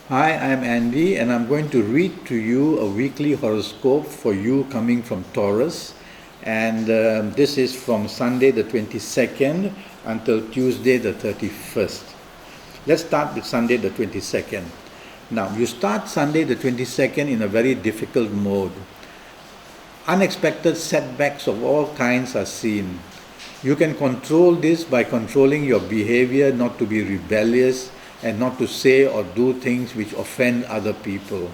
Hi, I'm Andy, and I'm going to read to you a weekly horoscope for you coming from Taurus. And this is from Sunday the 22nd until Tuesday the 31st. Let's start with Sunday the 22nd. Now, you start Sunday the 22nd in a very difficult mode. Unexpected setbacks of all kinds are seen. You can control this by controlling your behavior not to be rebellious and not to say or do things which offend other people.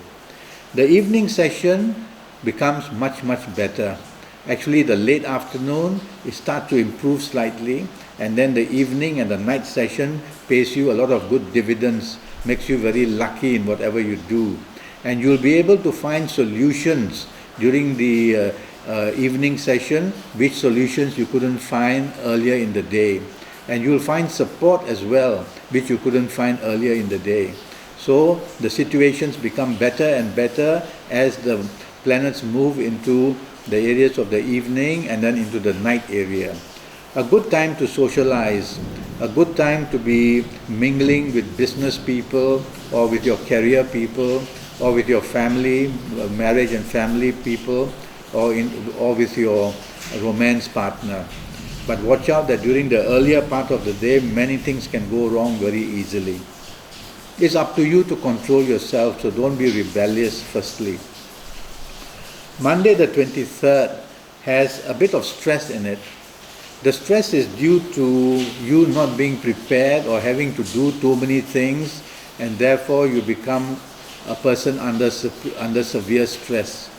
The evening session becomes much better. Actually, the late afternoon, it starts to improve slightly, and then the evening and the night session pays you a lot of good dividends, makes you very lucky in whatever you do. And you'll be able to find solutions during the evening session, which solutions you couldn't find earlier in the day. And you'll find support as well, which you couldn't find earlier in the day. So the situations become better and better as the planets move into the areas of the evening and then into the night area. A good time to socialize, a good time to be mingling with business people or with your career people or with your family, marriage and family people, or with your romance partner. But watch out that during the earlier part of the day, many things can go wrong very easily. It's up to you to control yourself, so don't be rebellious firstly. Monday the 23rd has a bit of stress in it. The stress is due to you not being prepared or having to do too many things, and therefore you become a person under severe stress.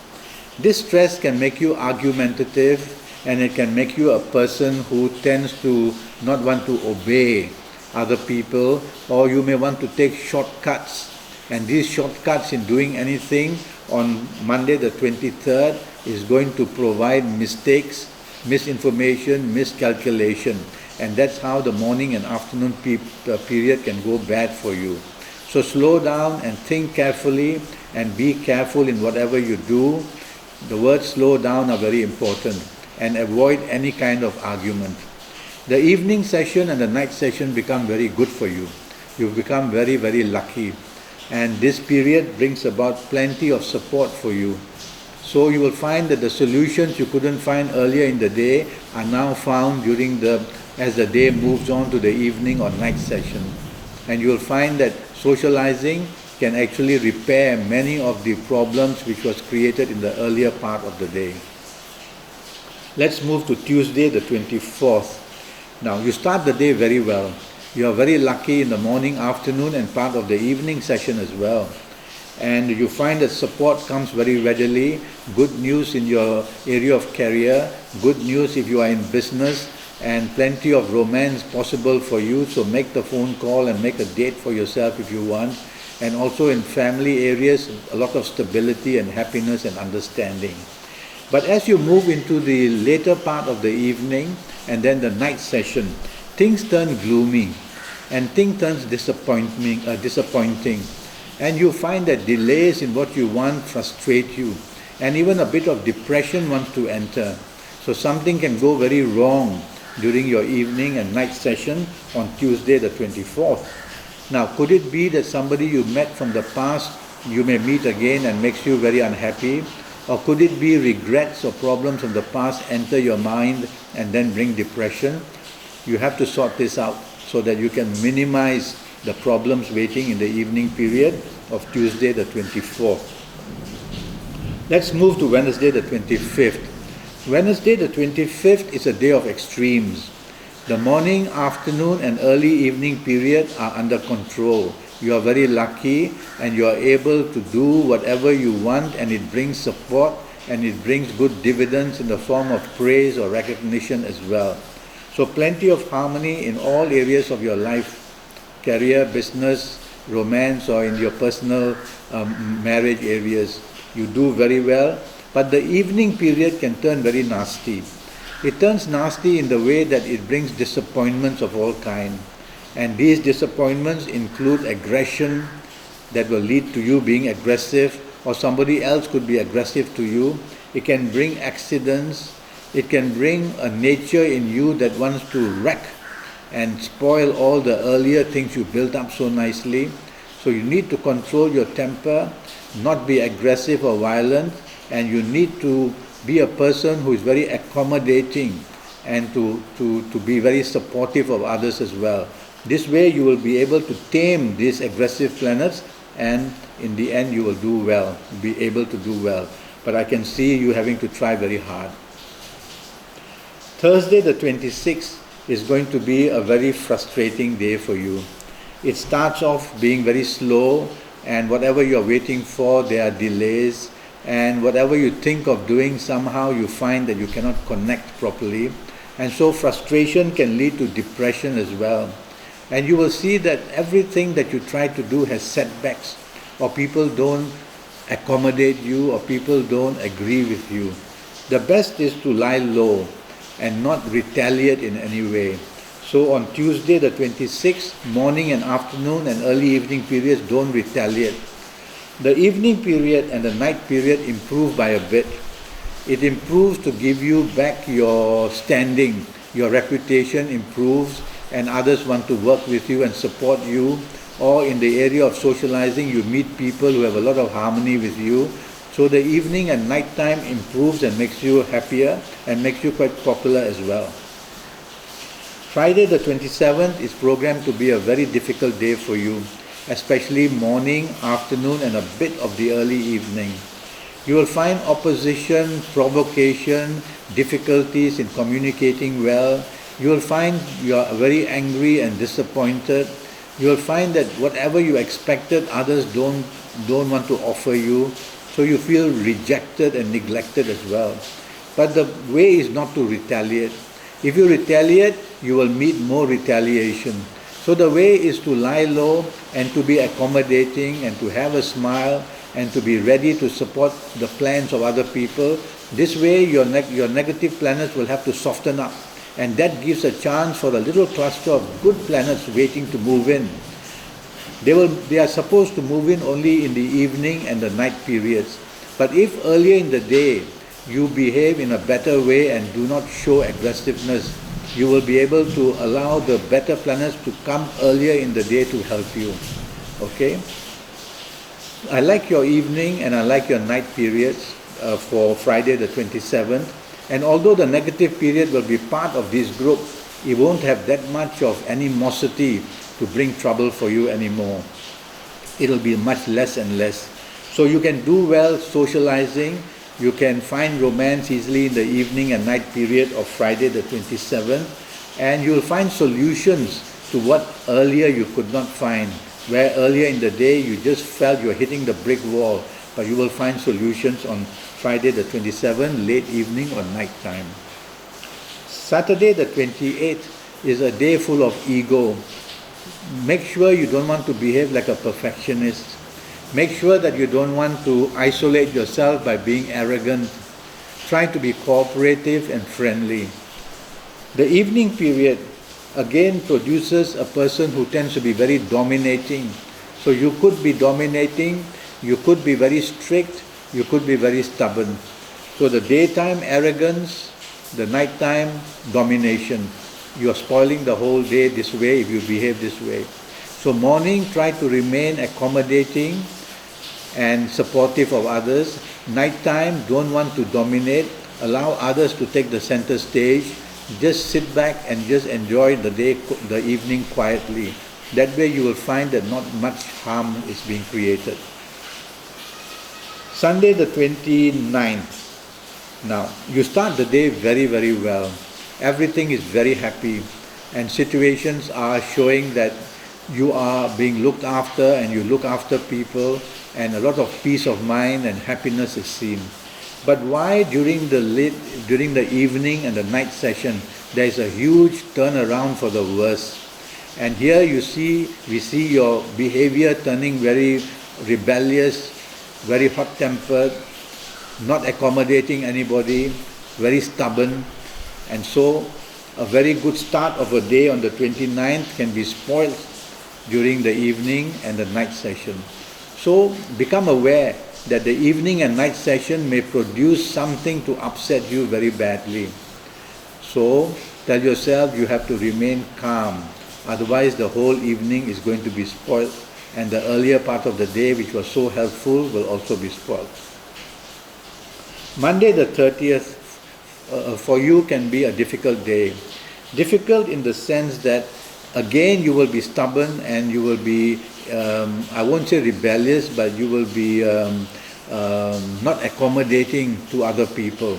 This stress can make you argumentative, and it can make you a person who tends to not want to obey other people, or you may want to take shortcuts. And these shortcuts in doing anything on Monday the 23rd is going to provide mistakes, misinformation, miscalculation. And that's how the morning and afternoon period can go bad for you. So slow down and think carefully and be careful in whatever you do. The words slow down are very important, and avoid any kind of argument. The evening session and the night session become very good for you. You've become very lucky, and this period brings about plenty of support for you. So you will find that the solutions you couldn't find earlier in the day are now found as the day moves on to the evening or night session. And you will find that socializing can actually repair many of the problems which was created in the earlier part of the day. Let's move to Tuesday the 24th. Now, you start the day very well. You are very lucky in the morning, afternoon, and part of the evening session as well. And you find that support comes very readily, good news in your area of career, good news if you are in business, and plenty of romance possible for you. So make the phone call and make a date for yourself if you want. And also in family areas, a lot of stability and happiness and understanding. But as you move into the later part of the evening and then the night session, things turn gloomy and things turn disappointing. And you find that delays in what you want frustrate you, and even a bit of depression wants to enter. So something can go very wrong during your evening and night session on Tuesday the 24th. Now, could it be that somebody you met from the past you may meet again and makes you very unhappy? Or could it be regrets or problems from the past enter your mind and then bring depression? You have to sort this out so that you can minimize the problems waiting in the evening period of Tuesday the 24th. Let's move to Wednesday the 25th. Wednesday the 25th is a day of extremes. The morning, afternoon, and early evening period are under control. You are very lucky and you are able to do whatever you want, and it brings support and it brings good dividends in the form of praise or recognition as well. So plenty of harmony in all areas of your life, career, business, romance, or in your personal marriage areas. You do very well, but the evening period can turn very nasty. It turns nasty in the way that it brings disappointments of all kinds. And these disappointments include aggression that will lead to you being aggressive, or somebody else could be aggressive to you. It can bring accidents. It can bring a nature in you that wants to wreck and spoil all the earlier things you built up so nicely. So you need to control your temper, not be aggressive or violent, and you need to be a person who is very accommodating and to be very supportive of others as well. This way you will be able to tame these aggressive planets, and in the end you will do well, be able to do well. But I can see you having to try very hard. Thursday the 26th is going to be a very frustrating day for you. It starts off being very slow, and whatever you're waiting for, there are delays, and whatever you think of doing, somehow you find that you cannot connect properly, and so frustration can lead to depression as well. And you will see that everything that you try to do has setbacks, or people don't accommodate you, or people don't agree with you. The best is to lie low and not retaliate in any way. So on Tuesday the 26th, morning and afternoon and early evening periods, don't retaliate. The evening period and the night period improve by a bit. It improves to give you back your standing, your reputation improves, and others want to work with you and support you. Or in the area of socializing, you meet people who have a lot of harmony with you. So the evening and night time improves and makes you happier and makes you quite popular as well. Friday the 27th is programmed to be a very difficult day for you, especially morning, afternoon, and a bit of the early evening. You will find opposition, provocation, difficulties in communicating well. You will find you are very angry and disappointed. You will find that whatever you expected, others don't want to offer you. So you feel rejected and neglected as well. But the way is not to retaliate. If you retaliate, you will meet more retaliation. So the way is to lie low and to be accommodating and to have a smile and to be ready to support the plans of other people. This way your negative planets will have to soften up, and that gives a chance for a little cluster of good planets waiting to move in. They are supposed to move in only in the evening and the night periods. But if earlier in the day you behave in a better way and do not show aggressiveness, you will be able to allow the better planets to come earlier in the day to help you. Okay? I like your evening and I like your night periods for Friday the 27th. And although the negative period will be part of this group, it won't have that much of animosity to bring trouble for you anymore. It'll be much less and less. So you can do well socializing. You can find romance easily in the evening and night period of Friday the 27th. And you'll find solutions to what earlier you could not find. Where earlier in the day you just felt you're hitting the brick wall. But you will find solutions on Friday the 27th, late evening or night time. Saturday the 28th is a day full of ego. Make sure you don't want to behave like a perfectionist. Make sure that you don't want to isolate yourself by being arrogant. Try to be cooperative and friendly. The evening period again produces a person who tends to be very dominating. So you could be dominating, you could be very strict, you could be very stubborn. So the daytime arrogance, the nighttime domination. You are spoiling the whole day this way if you behave this way. So morning, try to remain accommodating and supportive of others. Nighttime, don't want to dominate. Allow others to take the center stage. Just sit back and just enjoy the day, the evening quietly. That way you will find that not much harm is being created. Sunday the 29th. Now, you start the day very, very well. Everything is very happy, and situations are showing that you are being looked after and you look after people, and a lot of peace of mind and happiness is seen. But why during the evening and the night session there is a huge turnaround for the worse? And here we see your behavior turning very rebellious, very hot-tempered, not accommodating anybody, very stubborn. And so a very good start of a day on the 29th can be spoiled during the evening and the night session. So become aware that the evening and night session may produce something to upset you very badly. So tell yourself you have to remain calm, otherwise the whole evening is going to be spoiled and the earlier part of the day, which was so helpful, will also be spoiled. Monday the 30th for you can be a difficult day. Difficult in the sense that again you will be stubborn and you will be, I won't say rebellious, but you will be not accommodating to other people.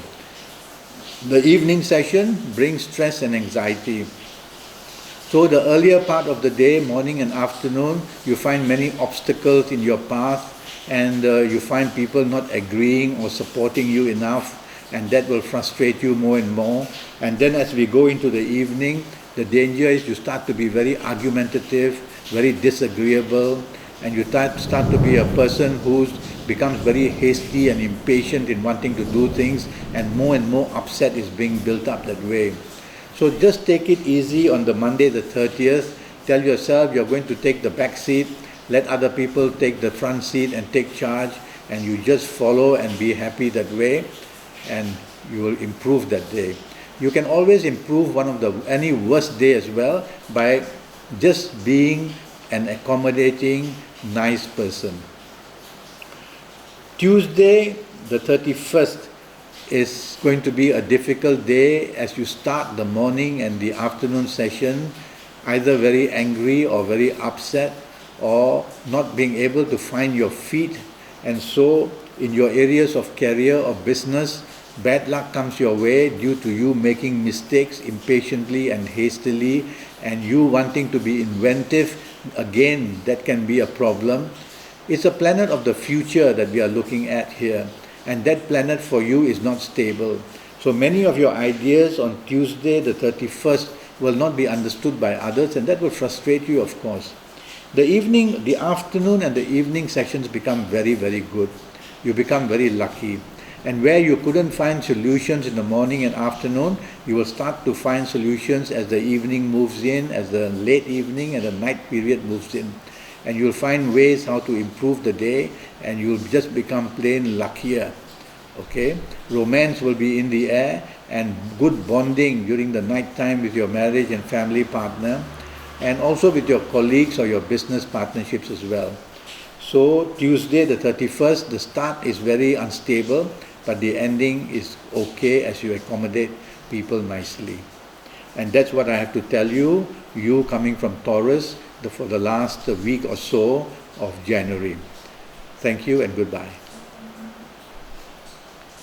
The evening session brings stress and anxiety. So the earlier part of the day, morning and afternoon, you find many obstacles in your path, and you find people not agreeing or supporting you enough, and that will frustrate you more and more. And then as we go into the evening, the danger is you start to be very argumentative, very disagreeable, and you start to be a person who becomes very hasty and impatient in wanting to do things, and more upset is being built up that way. So just take it easy on the Monday the 30th. Tell yourself you're going to take the back seat, let other people take the front seat and take charge, and you just follow and be happy that way, and you will improve that day. You can always improve any worst day as well by just being an accommodating, nice person. Tuesday the 31st is going to be a difficult day as you start the morning and the afternoon session either very angry or very upset, or not being able to find your feet, and so in your areas of career or business, bad luck comes your way due to you making mistakes impatiently and hastily, and you wanting to be inventive. Again, that can be a problem. It's a planet of the future that we are looking at here, and that planet for you is not stable. So many of your ideas on Tuesday the 31st will not be understood by others, and that will frustrate you, of course. The afternoon and the evening sessions become very, very good. You become very lucky. And where you couldn't find solutions in the morning and afternoon, you will start to find solutions as the evening moves in, as the late evening and the night period moves in. And you'll find ways how to improve the day, and you'll just become plain luckier. Okay? Romance will be in the air, and good bonding during the night time with your marriage and family partner, and also with your colleagues or your business partnerships as well. So Tuesday the 31st, the start is very unstable, but the ending is okay as you accommodate people nicely. And that's what I have to tell you, you coming from Taurus, for the last week or so of January. Thank you and goodbye.